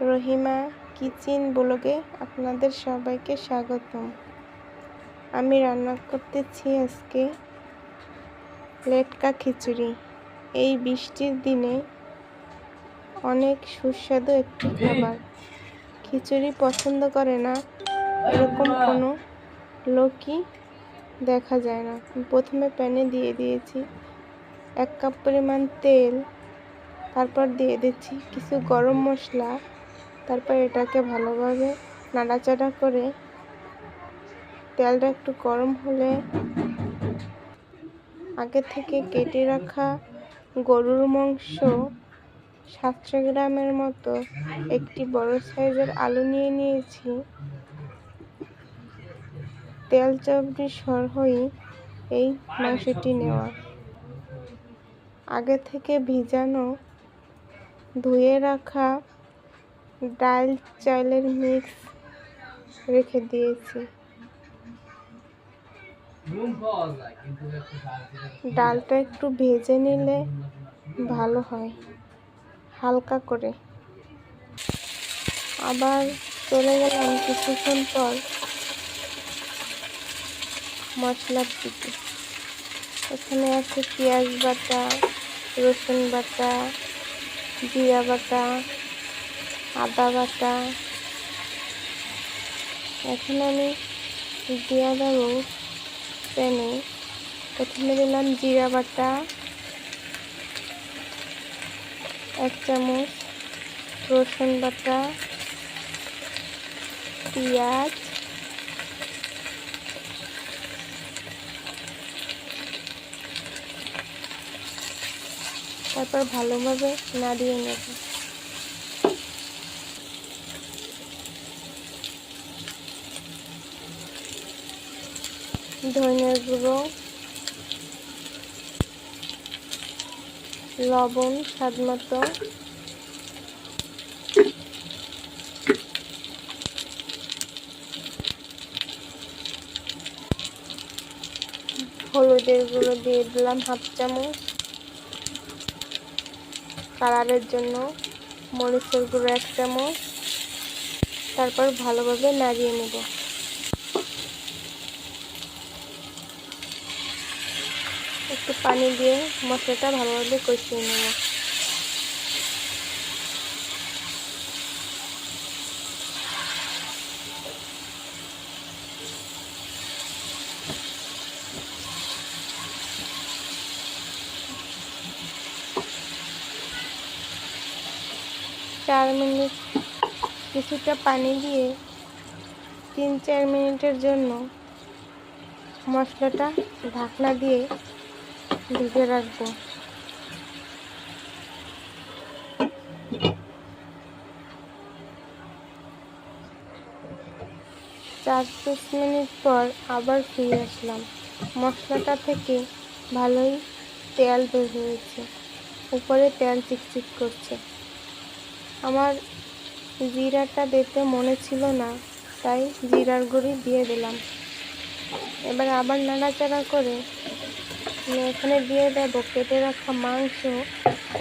Rahima kitchen ব্লগে আপনাদের সবাইকে স্বাগতম। আমি রান্না করতেছি আজকে লেটকা খিচুড়ি। এই বৃষ্টির দিনে অনেক সুস্বাদু একটি খাবার। খিচুড়ি পছন্দ করে না এরকম কোনো লোকই দেখা যায় না। প্রথমে প্যানে দিয়ে দিয়েছি 1 কাপ পরিমাণ তেল, তারপর দিয়ে দিচ্ছি কিছু গরম মশলা, তারপর এটাকে ভালোভাবে নাড়াচাড়া করে তেলটা একটু গরম হলে আগে থেকে কেটে রাখা গরুর মাংস 700 গ্রামের মতো একটি বড় সাইজের আলু নিয়ে নিয়েছি। তেল চর্বি সহই এই মাংসটি নেওয়া। আগে থেকে ভিজানো ধুয়ে রাখা ডাল চালের মিক্স রেখে দিয়েছি। ডালটা একটু ভেজে নিলে ভালো হয়, হালকা করে। আবার চলে গেলাম কিছুক্ষণ পর মশলার দিকে। এখানে আছে পেঁয়াজ বাটা, রসুন বাটা, জিরা বাটা, আদা বাটা। এখন আমি দিয়ে দেবো প্যানে। প্রথমে দিলাম জিরা বাটা 1 চামচ, রসুন বাটা, পেঁয়াজ, তারপর ভালোভাবে নাড়িয়ে নেব। ধনিয়ার গুঁড়ো, লবণ স্বাদ মতো, হলুদের গুঁড়ো দিয়ে দিলাম 1/2 চামচ কালারের জন্য, মরিচের গুঁড়ো 1 চামচ। তারপর ভালোভাবে নাড়িয়ে নেব। একটু পানি দিয়ে মশলাটা ভালোভাবে কষিয়ে নেব। কিছুটা পানি দিয়ে 3-4 মিনিটের জন্য মশলাটা ঢাকনা দিয়ে ঢেকে রাখবো। 4-5 মিনিট পর আবার ফিরে আসলাম। মশলাটা থেকে ভালোই তেল বের হয়েছে, উপরে তেল চিকচিক করছে। আমার জিরাটা দিতে মনে ছিল না, তাই জিরার গুঁড়ি দিয়ে দিলাম। এবার আবার নাড়াচাড়া করে এখানে দিয়ে দেব কেটে রাখা মাংস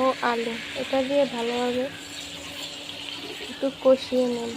ও আলু। এটা দিয়ে ভালোভাবে একটু কষিয়ে নেব।